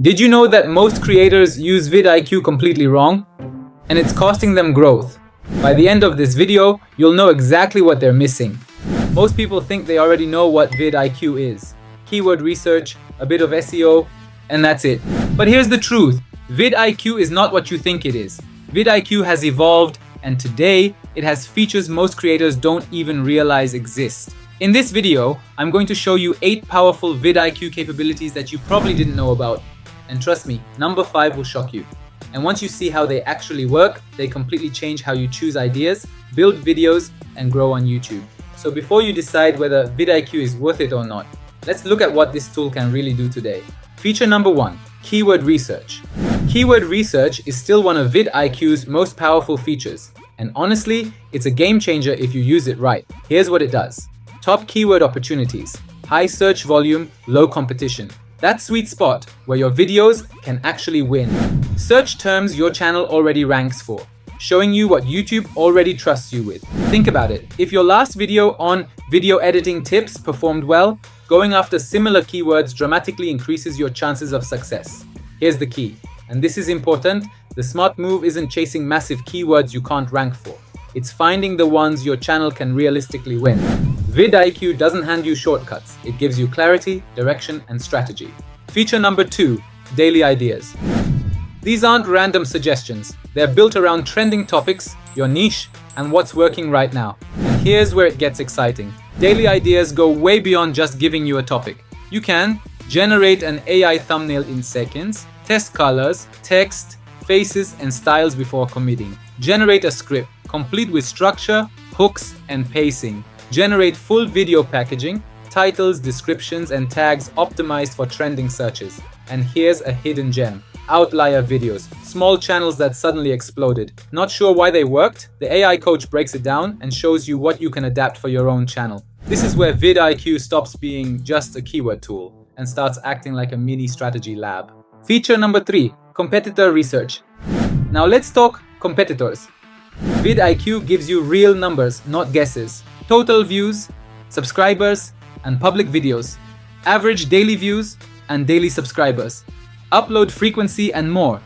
Did you know that most creators use vidIQ completely wrong? And it's costing them growth. By the end of this video, you'll know exactly what they're missing. Most people think they already know what vidIQ is. Keyword research, a bit of SEO, and that's it. But here's the truth. vidIQ is not what you think it is. vidIQ has evolved, and today, it has features most creators don't even realize exist. In this video, I'm going to show you 8 powerful vidIQ capabilities that you probably didn't know about. And trust me, number 5 will shock you. And once you see how they actually work, they completely change how you choose ideas, build videos, and grow on YouTube. So before you decide whether vidIQ is worth it or not, let's look at what this tool can really do today. Feature number 1, keyword research. Keyword research is still one of vidIQ's most powerful features. And honestly, it's a game changer if you use it right. Here's what it does. Top keyword opportunities, high search volume, low competition. That sweet spot where your videos can actually win. Search terms your channel already ranks for, showing you what YouTube already trusts you with. Think about it. If your last video on video editing tips performed well, going after similar keywords dramatically increases your chances of success. Here's the key, and this is important. The smart move isn't chasing massive keywords you can't rank for. It's finding the ones your channel can realistically win. vidIQ doesn't hand you shortcuts. It gives you clarity, direction, and strategy. Feature number 2, daily ideas. These aren't random suggestions. They're built around trending topics, your niche, and what's working right now. And here's where it gets exciting. Daily ideas go way beyond just giving you a topic. You can generate an AI thumbnail in seconds, test colors, text, faces, and styles before committing. Generate a script, complete with structure, hooks, and pacing. Generate full video packaging, titles, descriptions, and tags optimized for trending searches. And here's a hidden gem. Outlier videos, small channels that suddenly exploded. Not sure why they worked? The AI coach breaks it down and shows you what you can adapt for your own channel. This is where vidIQ stops being just a keyword tool and starts acting like a mini strategy lab. Feature number 3, competitor research. Now let's talk competitors. vidIQ gives you real numbers, not guesses. Total views, subscribers, and public videos. Average daily views and daily subscribers. Upload frequency and more.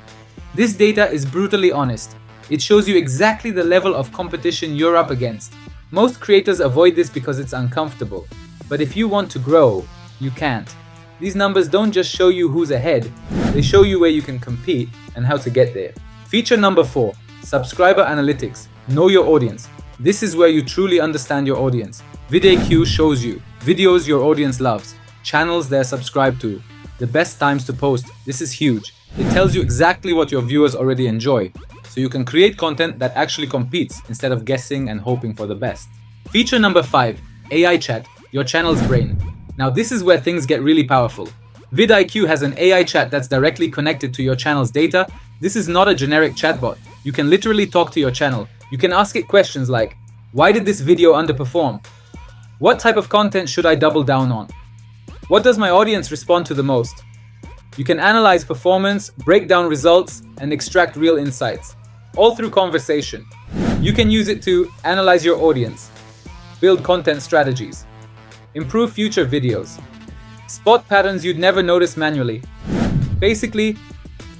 This data is brutally honest. It shows you exactly the level of competition you're up against. Most creators avoid this because it's uncomfortable. But if you want to grow, you can't. These numbers don't just show you who's ahead, they show you where you can compete and how to get there. Feature number 4, subscriber analytics. Know your audience. This is where you truly understand your audience. vidIQ shows you videos your audience loves, channels they're subscribed to, the best times to post. This is huge. It tells you exactly what your viewers already enjoy, so you can create content that actually competes instead of guessing and hoping for the best. Feature number 5, AI chat, your channel's brain. Now this is where things get really powerful. vidIQ has an AI chat that's directly connected to your channel's data. This is not a generic chatbot. You can literally talk to your channel. You can ask it questions like, why did this video underperform? What type of content should I double down on? What does my audience respond to the most? You can analyze performance, break down results, and extract real insights, all through conversation. You can use it to analyze your audience, build content strategies, improve future videos, spot patterns you'd never notice manually. Basically,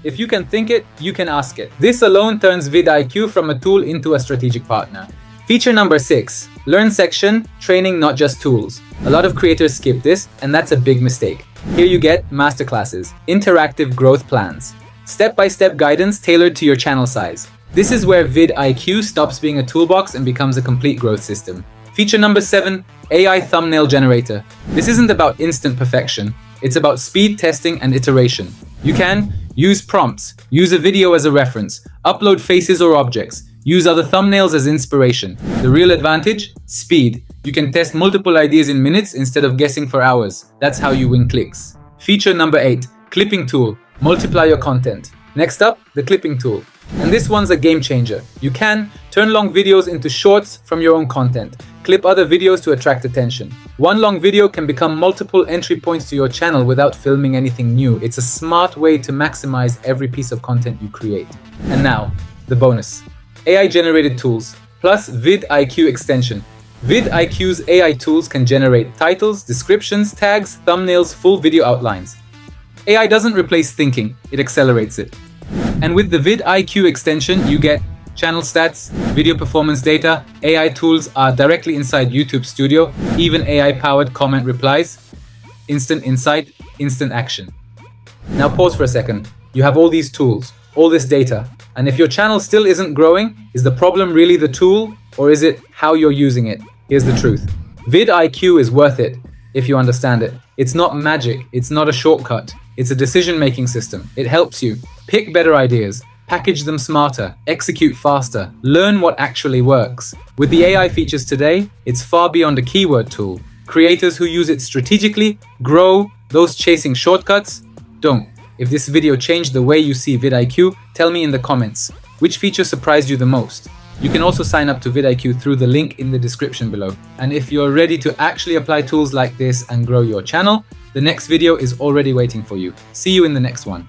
if you can think it, you can ask it. This alone turns vidIQ from a tool into a strategic partner. Feature number 6, learn section, training, not just tools. A lot of creators skip this, and that's a big mistake. Here you get masterclasses, interactive growth plans, step-by-step guidance tailored to your channel size. This is where vidIQ stops being a toolbox and becomes a complete growth system. Feature number 7, AI thumbnail generator. This isn't about instant perfection. It's about speed testing and iteration. You can use prompts, use a video as a reference, upload faces or objects, use other thumbnails as inspiration. The real advantage? Speed. You can test multiple ideas in minutes instead of guessing for hours. That's how you win clicks. Feature number 8, clipping tool. Multiply your content. Next up, the clipping tool. And this one's a game changer. You can turn long videos into shorts from your own content. Clip other videos to attract attention. One long video can become multiple entry points to your channel without filming anything new. It's a smart way to maximize every piece of content you create. And now, the bonus. AI-generated tools, plus vidIQ extension. vidIQ's AI tools can generate titles, descriptions, tags, thumbnails, full video outlines. AI doesn't replace thinking, it accelerates it. And with the vidIQ extension, you get channel stats, video performance data, AI tools are directly inside YouTube Studio, even AI-powered comment replies, instant insight, instant action. Now pause for a second. You have all these tools, all this data, and if your channel still isn't growing, is the problem really the tool, or is it how you're using it? Here's the truth. vidIQ is worth it if you understand it. It's not magic, it's not a shortcut, it's a decision-making system. It helps you pick better ideas, package them smarter, execute faster, learn what actually works. With the AI features today, it's far beyond a keyword tool. Creators who use it strategically grow, those chasing shortcuts don't. If this video changed the way you see vidIQ, tell me in the comments. Which feature surprised you the most? You can also sign up to vidIQ through the link in the description below. And if you're ready to actually apply tools like this and grow your channel, the next video is already waiting for you. See you in the next one.